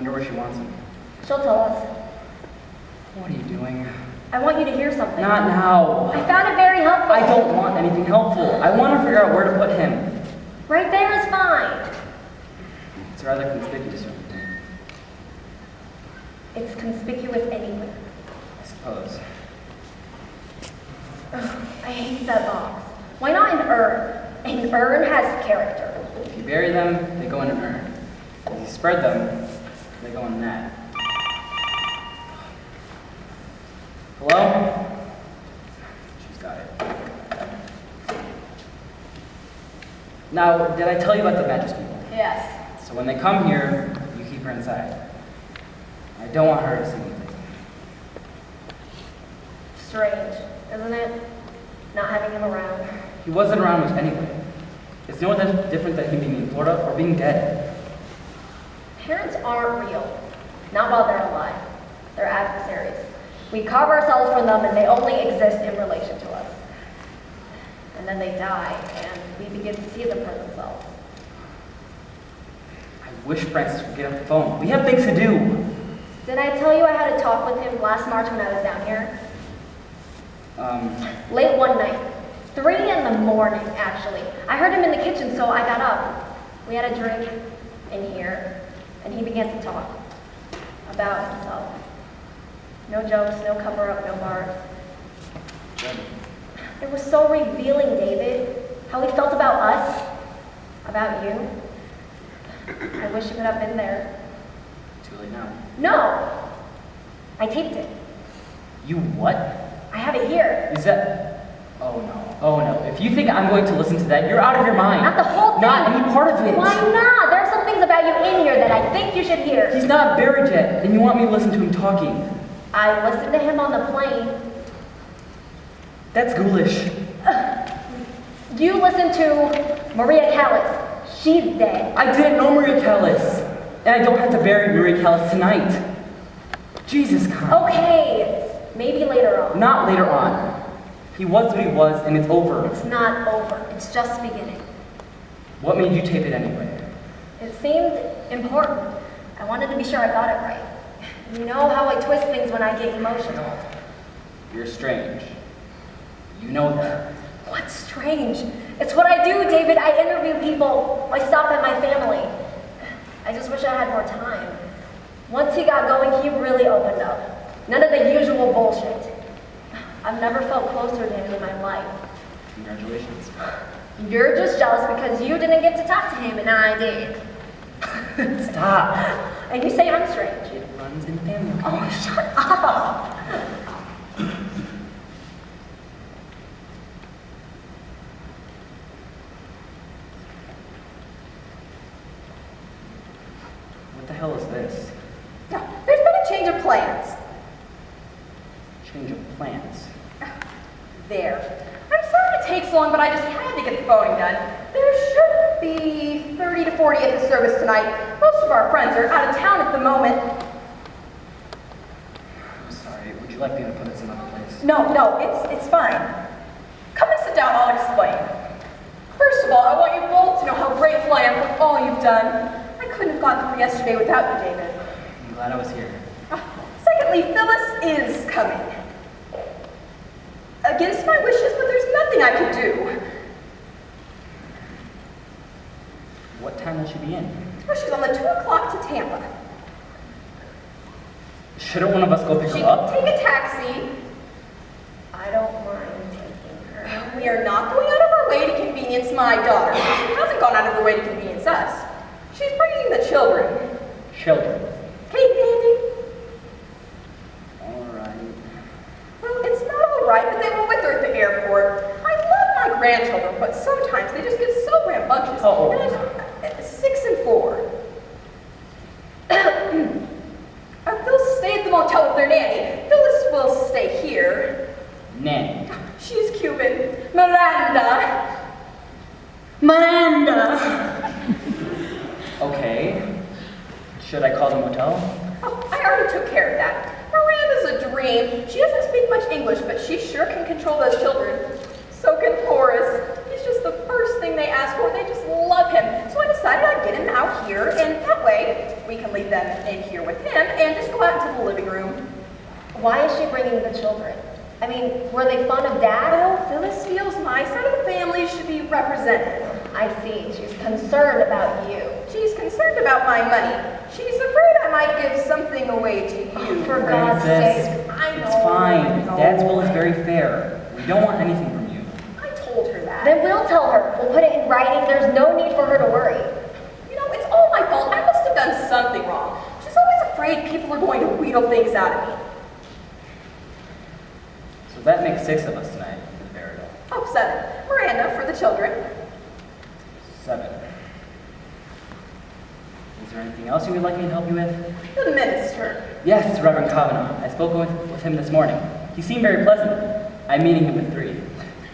wonder where she wants him. She'll tell us. What are you doing? I want you to hear something. Not now. I found it very helpful. I don't want anything helpful. I want to figure out where to put him. Right there is fine. It's rather conspicuous. It's conspicuous anywhere. I suppose. Ugh, I hate that box. Why not an urn? An urn has character. If you bury them, they go in an urn. If you spread them, they go in a net. Hello? She's got it. Now, did I tell you about the mattress people? Yes. So when they come here, you keep her inside. I don't want her to see anything. Strange, isn't it? Not having him around. He wasn't around much anyway. It's no different than him being in Florida or being dead. Parents aren't real. Not while they're alive. They're adversaries. We carve ourselves from them and they only exist in relation to us. And then they die and we begin to see them for themselves. I wish Francis would get off the phone. We have things to do. Did I tell you I had a talk with him last March when I was down here? Late one night. 3 in the morning, actually. I heard him in the kitchen, so I got up. We had a drink in here, and he began to talk about himself. No jokes, no cover-up, no bars. It was so revealing, David, how he felt about us, about you. I wish you could have been there. Too late now. No! I taped it. You what? I have it here. Is that... Oh no. Oh no. If you think I'm going to listen to that, you're out of your mind. Not the whole thing. Not any part of it. Why not? There are some things about you in here that I think you should hear. He's not buried yet, and you want me to listen to him talking. I listened to him on the plane. That's ghoulish. You listened to Maria Callas. She's dead. I didn't know Maria Callas. And I don't have to bury Maria Callas tonight. Jesus Christ. Okay, maybe later on. Not later on. He was what he was, and it's over. It's not over. It's just beginning. What made you tape it anyway? It seemed important. I wanted to be sure I got it right. You know how I twist things when I get emotional. You're strange. You know that. What's strange? It's what I do, David. I interview people. I stop at my family. I just wish I had more time. Once he got going, he really opened up. None of the usual bullshit. I've never felt closer to him in my life. Congratulations. You're just jealous because you didn't get to talk to him and I did. Stop. And you say I'm strange. It runs in family. Oh, shut up. What the hell is this? Yeah, there's been a change of plans. Change of plans. There. I'm sorry it takes long, but I just had to get the voting done. There should be 30 to 40 at the service tonight. Most of our friends are out of town at the moment. I'm sorry. Would you like me to put it some other place? No, it's fine. Come and sit down, I'll explain. First of all, I want you both to know how grateful I am for all you've done. I couldn't have gone through yesterday without you, David. I'm glad I was here. Secondly, Phyllis is coming. Against my wishes, but there's nothing I could do. What time will she be in? Well, she's on the 2 o'clock to Tampa. Shouldn't one of us go pick She her can up? take a taxi. I don't mind taking her. We are not going out of our way to convenience my daughter. She hasn't gone out of her way to convenience us. She's bringing the children. Children. Kate, Andy. Alright. Well, it's not all right, but they were with her at the airport. I love my grandchildren, but sometimes they just get so rambunctious. How old? And 6 and 4. They'll stay at the motel with their nanny. Phyllis will stay here. Nanny. She's Cuban. Miranda. Okay. Should I call the motel? Oh, I already took care of that. Miranda's a dream. She doesn't speak much English, but she sure can control those children. So can Horace. He's just the first thing they ask for. They just love him. So I decided I'd get him out here, and that way we can leave them in here Why is she bringing the children? I mean, were they fond of Dad? Well, Phyllis feels my side of the family should be represented. I see. She's concerned about you. She's concerned about my money. She's afraid I might give something away to you. For God's Francis, sake. I know. it's fine. I know. Dad's will is very fair. We don't want anything from you. I told her that. Then we'll tell her. We'll put it in writing. There's no need for her to worry. You know, it's all my fault. I must have done something wrong. She's always afraid people are going to wheedle things out of me. So that makes 6 of us tonight for the burial. Oh, 7. Miranda for the children. 7. Is there anything else you would like me to help you with? The minister. Yes, Reverend Kavanaugh. I spoke with him this morning. He seemed very pleasant. I'm meeting him with 3.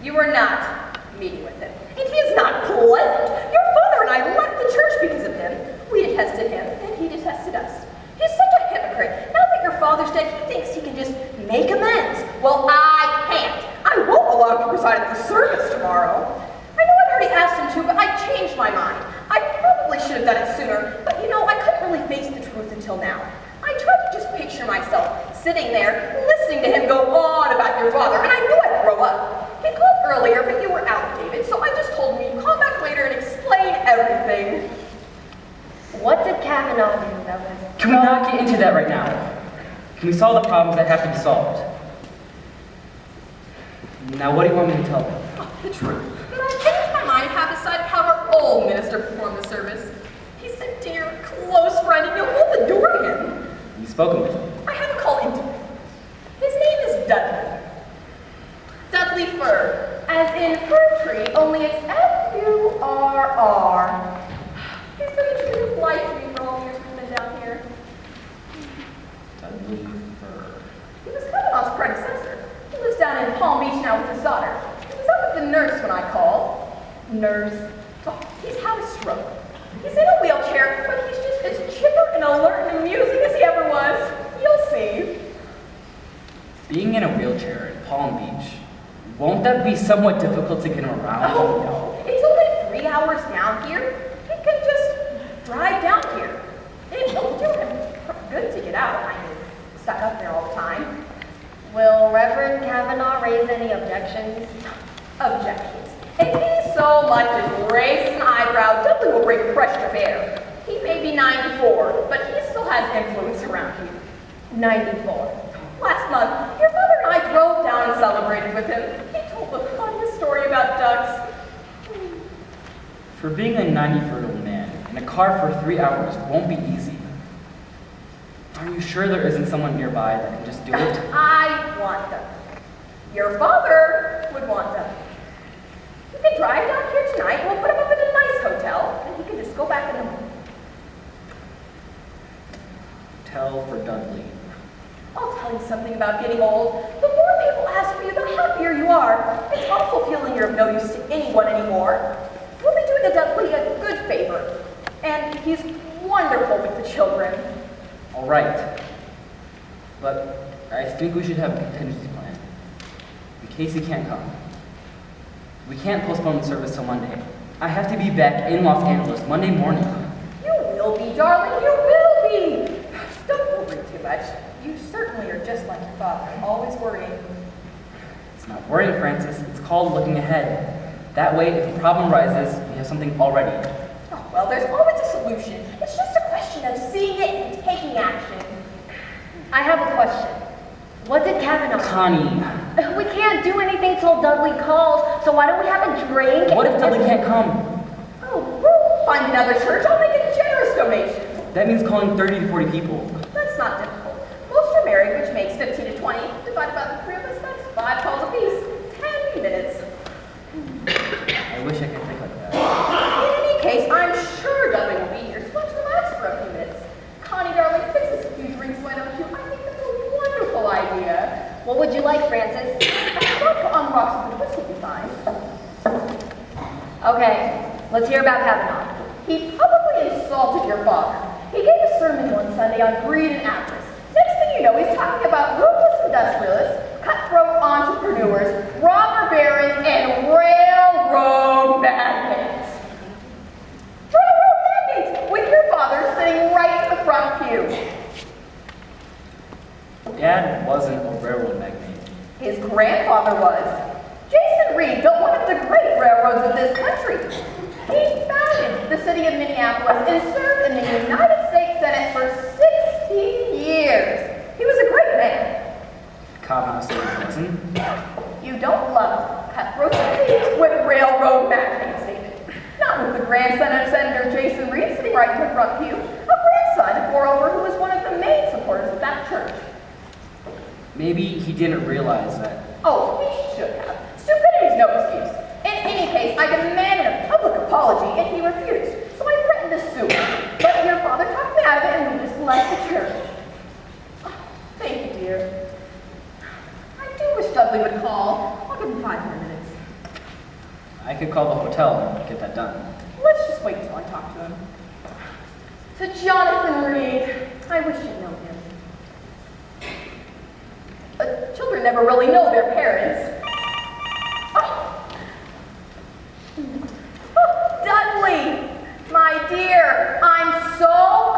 You are not meeting with him. And he is not pleasant. Your father and I left the church because of him. We detested him, and he detested us. He's such a hypocrite. Now that your father's dead, he thinks he can just make amends. Well, I can't. I won't allow him to preside at the service tomorrow. I know I'd already asked him to, but I changed my mind. I probably should have done it sooner, but you know, I couldn't really face the truth until now. I tried to just picture myself sitting there, listening to him go on about your father, and I knew I'd grow up. He called earlier, but you were out, David, so I just told him you'd call back later and explain everything. What did Kavanaugh do that was... Can we not get into that right now? Can we solve the problems that have to be solved? Now, what do you want me to tell them? Oh, the truth. But I changed my mind and have decided to have our old minister perform the service. He's a dear, close friend, and you'll both adore him. You've spoken with him. I have a call into him. His name is Dudley. Dudley Fir, as in fir tree, only it's Furr. He's been a true life to me for all the years we've been down here. Dudley Fir. He was Kavanaugh's predecessor. He lives down in Palm Beach now with his daughter. He was up with the nurse when I called. Nurse. Oh, he's had a stroke. He's in a wheelchair, but he's just as chipper and alert and amusing as he ever was. You'll see. Being in a wheelchair in Palm Beach, won't that be somewhat difficult to get him around? Oh no, it's only 3 hours down here. He can just drive down here. It'll do him good to get out. I mean, stuck up there all the time. Will Reverend Kavanaugh raise any objections? Objections. If he so much as raises an eyebrow, Dudley will bring fresh to bear. He may be 94, but he still has influence around here. 94. Last month, your father and I drove down and celebrated with him. He told the funniest story about ducks. For being a 90-year-old man in a car for 3 hours won't be easy. Are you sure there isn't someone nearby that can just do it? I want them. Your father would want them. He can drive down here tonight. We'll put him up in a nice hotel, and he can just go back in the morning. Tell for Dudley. I'll tell you something about getting old. The more people ask for you, the happier you are. It's awful feeling you're of no use to anyone anymore. We'll be doing Dudley a good favor. And he's wonderful with the children. All right. But I think we should have a contingency plan. In case he can't come. We can't postpone the service till Monday. I have to be back in Los Angeles Monday morning. You will be, darling, you will be. Don't worry too much. You certainly are just like your father, always worrying. It's not worrying, Francis. It's called looking ahead. That way, if a problem arises, we have something already. Oh, well, there's always a solution. It's just a question of seeing it and taking action. I have a question. What did Kavanaugh do? Connie, We can't do anything till Dudley calls, so why don't we have a drink? what if Dudley can't come? Oh, we'll find another church. I'll make a generous donation. That means calling 30 to 40 people. That's not difficult. Most are married, which makes 15 to 20. Divided by the 3 of us, that's 5 calls apiece. 10 minutes. I wish I could think like that. In any case, I'm sure Dudley will be here, so let's relax for a few minutes. Connie, darling, fix us a few drinks, why don't you? I think that's a wonderful idea. What would you like, Francis? Vodka on rocks with a twist will be fine. Okay, let's hear about Kavanaugh. He publicly insulted your father. He gave a sermon one Sunday on greed and avarice. Next thing you know, he's talking about ruthless industrialists, cutthroat entrepreneurs, robber barons, and railroad magnates. Railroad magnates, with your father sitting right in the front pew. Dad, dad wasn't a railroad magnate. His grandfather was. Jason Reed built one of the great railroads of this country. He founded the city of Minneapolis and served in the United States Senate for 16 years. He was a great man. Kavanaugh said he wasn't. You don't love cutthroats with railroad magnates, David. Not with the grandson of Senator Jason Reed sitting right in the front pew, a grandson, moreover, who was one of the main supporters of that church. Maybe he didn't realize that. Oh, he should have. Stupidity is no excuse. In any case, I demanded a public apology, and he refused. So I threatened to sue him. But your father talked me out of it, and we just left the church. Oh, thank you, dear. I do wish Dudley would call. I'll give him 5 more minutes. I could call the hotel and get that done. Let's just wait until I talk to him. To Jonathan Reed. I wish you'd know him. Children never really know their parents. Oh, Dudley, my dear, I'm so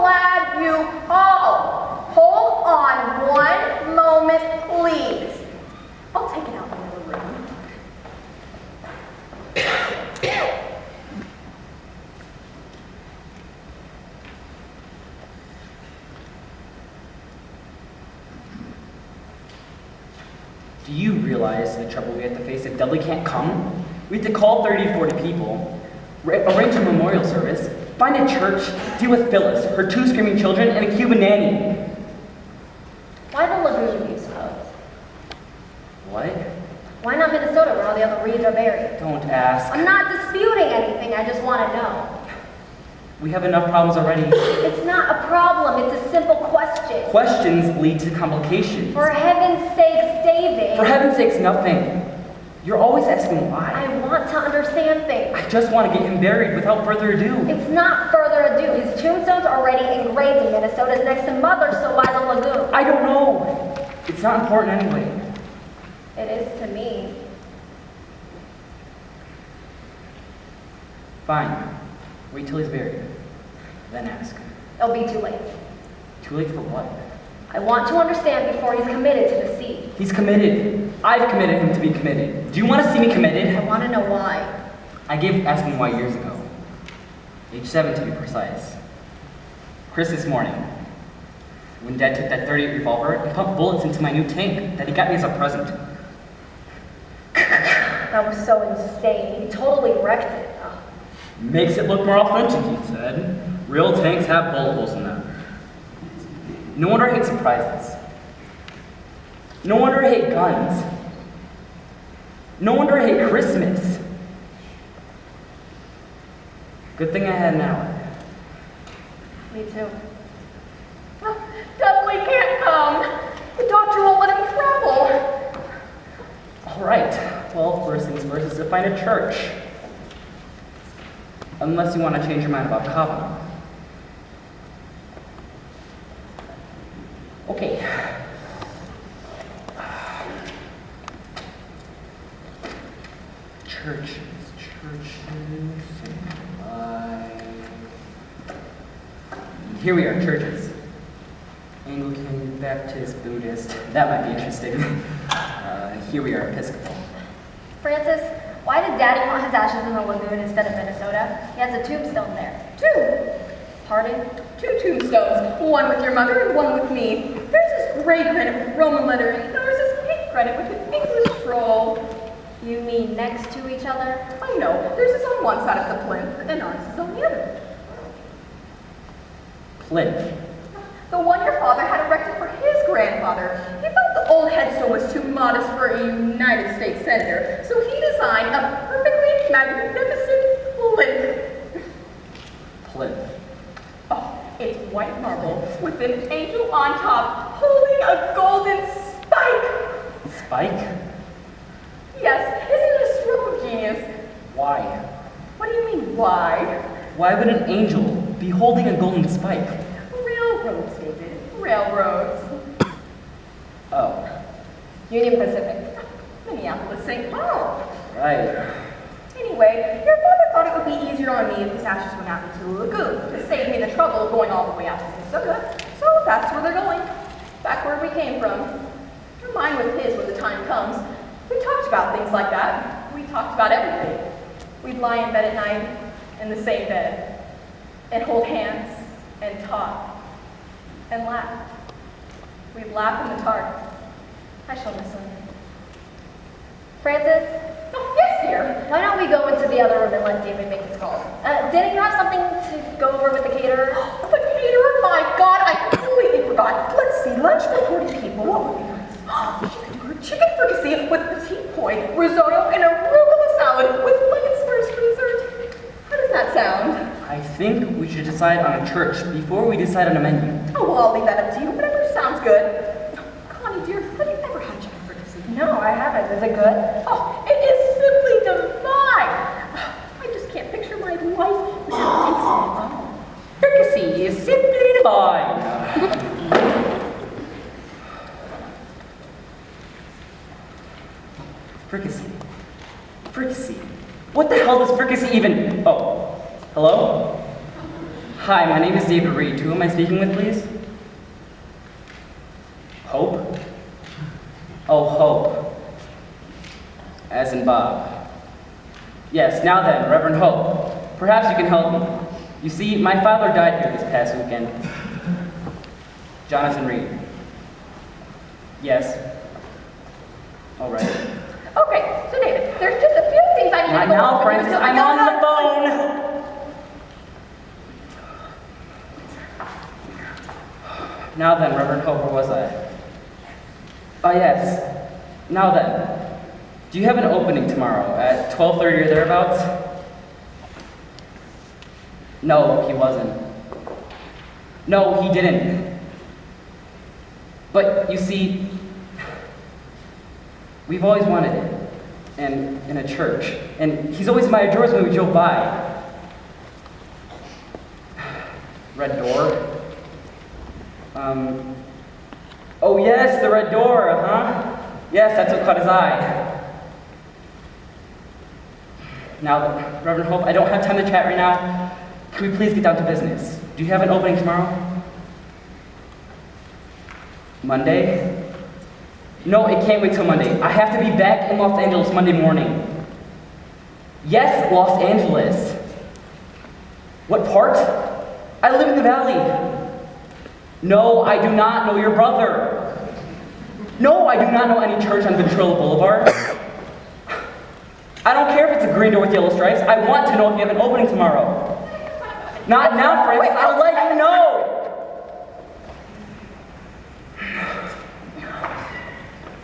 glad you called. Hold on one moment, please. I'll take it out in the other room. Do you realize the trouble we have to face if Dudley can't come? We have to call 30 to 40 people, arrange a memorial service, find a church, deal with Phyllis, her 2 screaming children, and a Cuban nanny. Why the lagoon, do you suppose? What? Why not Minnesota, where all the other Reeds are buried? Don't ask. I'm not disputing anything, I just want to know. We have enough problems already. It's not a problem, it's a simple question. Questions lead to complications. For heaven's sakes, David. For heaven's sakes, nothing. You're always asking why. I want to understand things. I just want to get him buried without further ado. It's not further ado. His tombstone's already engraved in Minnesota's next to Mother, so why the lagoon? I don't know. It's not important anyway. It is to me. Fine. Wait till he's buried. Then ask. It'll be too late. Too late for what? I want to understand before he's committed to the sea. He's committed. I've committed him to be committed. Do you want to see me committed? I want to know why. I gave asking why years ago. Age 7 to be precise. Christmas morning. When Dad took that .38 revolver and pumped bullets into my new tank that he got me as a present. That was so insane. He totally wrecked it. Oh. Makes it look more authentic, he said. Real tanks have bullet holes in them. No wonder I hate surprises. No wonder I hate guns. No wonder I hate Christmas. Good thing I had an ally. Me too. Oh, Dudley can't come. The doctor won't let him travel. All right. Well, first things first is to find a church. Unless you want to change your mind about Kavanaugh. Okay. Churches. Here we are, churches. Anglican, Baptist, Buddhist. That might be interesting. Here we are, Episcopal. Francis, why did Daddy want his ashes in the lagoon instead of Minnesota? He has a tombstone there. 2. Pardon? 2 tombstones. One with your mother and one with me. There's this gray granite with Roman lettering, and there's this pink granite with an English scroll. You mean next to each other? I know. There's this on one side of the plinth, and ours is on the other. Plinth. The one your father had erected for his grandfather. He felt the old headstone was too modest for a United States senator, so he designed a perfectly magnificent plinth. Plinth. Oh, it's white marble with an angel on top holding a golden spike. Spike? Yes, isn't it a stroke of genius? Why? What do you mean, why? Why would an angel be holding a golden spike? Railroads, David. Railroads. Oh, Union Pacific. Minneapolis, St. Paul. right. Anyway, your father thought it would be easier on me if his ashes went out into the lagoon to save me the trouble of going all the way out to Minnesota. So that's where they're going. Back where we came from. mine with his when the time comes. We talked about things like that. We talked about everything. We'd lie in bed at night, in the same bed, and hold hands, and talk, and laugh. We'd laugh in the dark. I shall miss him. Francis, Oh, yes, dear. why don't we go into the other room and let David make his call? Didn't you have something to go over with the caterer? The caterer? My God, I completely forgot. Let's see, lunch for 40 people. What would be nice? Chicken fricassee with petite poi, risotto, and arugula salad with lemon spurs for dessert. How does that sound? I think we should decide on a church before we decide on a menu. Oh, well, I'll leave that up to you. Whatever sounds good. Connie, dear, have you ever had chicken fricassee? No, I haven't. Is it good? Oh, it is simply divine. I just can't picture my life without tasting it. Fricassee is simply divine. Fricassee. Fricassee. What the hell does fricassee even... Oh, hello? Hi, my name is David Reed. Who am I speaking with, please? Hope? Oh, Hope. As in Bob. Yes, now then, Reverend Hope. Perhaps you can help me. You see, my father died here this past weekend. Jonathan Reed. Yes. All right. Okay, so David, there's just a few things I need Not to go now, over with Francis. you. I'm No, on no, the phone. Now then, Reverend Hope, where was I? Oh, yes. Now then, do you have an opening tomorrow at 12:30 or thereabouts? No, he wasn't. No, he didn't. But you see, we've always wanted it. And in a church. And he's always in my drawers when we drove by. Red door. Oh yes, the red door, huh? Yes, that's what caught his eye. Now, Reverend Hope, I don't have time to chat right now. Can we please get down to business? Do you have an opening tomorrow? Monday? No, it can't wait till Monday. I have to be back in Los Angeles Monday morning. Yes, Los Angeles. What part? I live in the valley. No, I do not know your brother. No, I do not know any church on Ventura Boulevard. I don't care if it's a green door with yellow stripes. I want to know if you have an opening tomorrow. Not now, Francis. I'll let you know.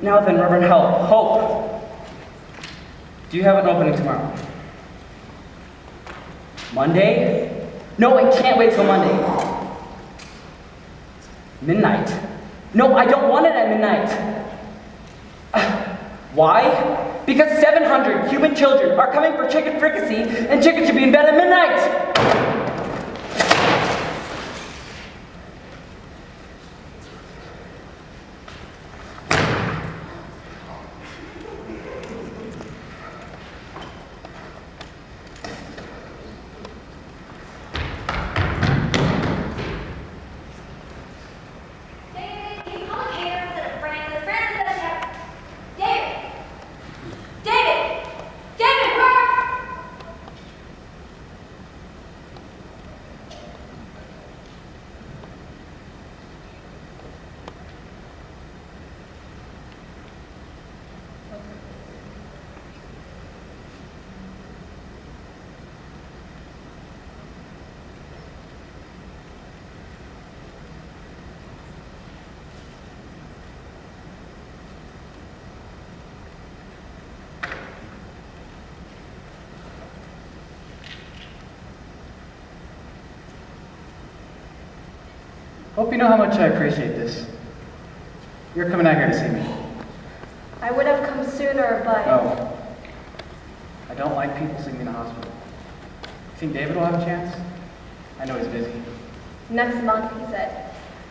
Now then, Reverend Hope. Do you have an opening tomorrow? Monday? No, it can't wait till Monday. Midnight? No, I don't want it at midnight. Why? Because 700 human children are coming for chicken fricassee, and chicken should be in bed at midnight! Hope you know how much I appreciate this. You're coming out here to see me. I would have come sooner, but... No. I don't like people seeing me in the hospital. Think David will have a chance? I know he's busy. Next month, he said.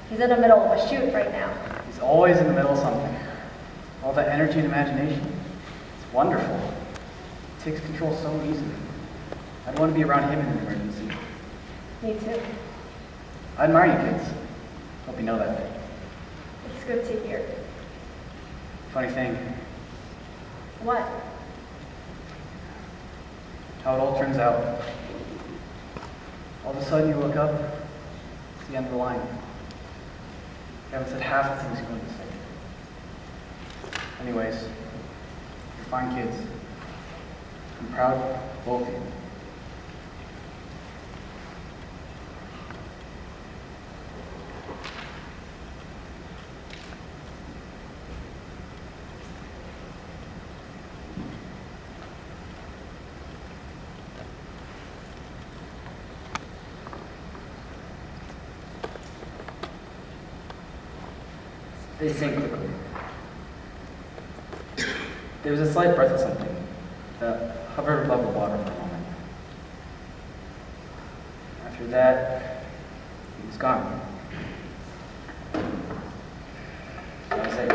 He's in the middle of a shoot right now. He's always in the middle of something. All that energy and imagination. It's wonderful. It takes control so easily. I'd want to be around him in an emergency. Me too. I admire you kids. Hope you know that. It's good to hear. Funny thing, What? how it all turns out. All of a sudden you look up, it's the end of the line. You haven't said half the things you wanted to say. Anyways, you're fine kids. I'm proud of both of you. They sank quickly. There was a slight breath of something that hovered above the water for a moment. After that, he was gone. That was it.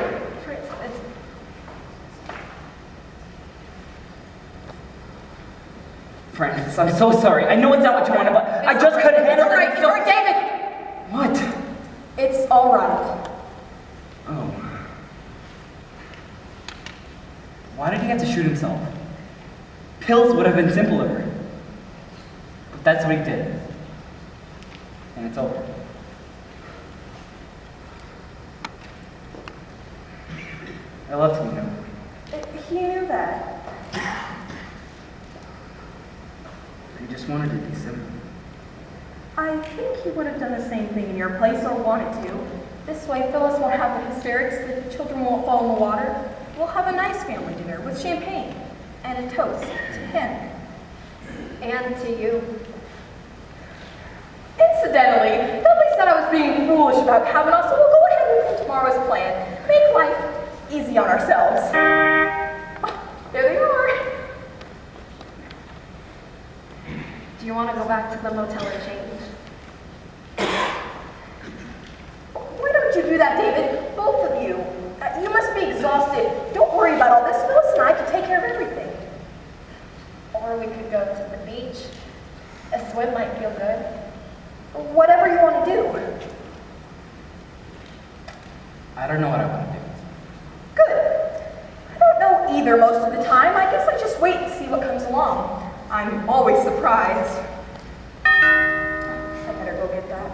Francis, I'm so sorry. I know it's not what you wanted, but I just couldn't It's handle all right, it. it's all right, David. What? It's all right. Oh. Why did he have to shoot himself? Pills would have been simpler. But that's what he did. And it's over. I loved him, you know. He knew that. He just wanted to be simple. I think he would have done the same thing in your place or wanted to. This way, Phyllis won't have the hysterics, the children won't fall in the water. We'll have a nice family dinner with champagne and a toast to him. And to you. Incidentally, Dudley said I was being foolish about Kavanaugh, so we'll go ahead with tomorrow's plan. Make life easy on ourselves. Oh, there they are. Do you want to go back to the motel and change? Why don't you do that, David? Both of you. You must be exhausted. Don't worry about all this. Phyllis and I can take care of everything. Or we could go to the beach. A swim might feel good. Whatever you want to do. I don't know what I want to do. Good. I don't know either most of the time. I guess I just wait and see what comes along. I'm always surprised. I better go get that.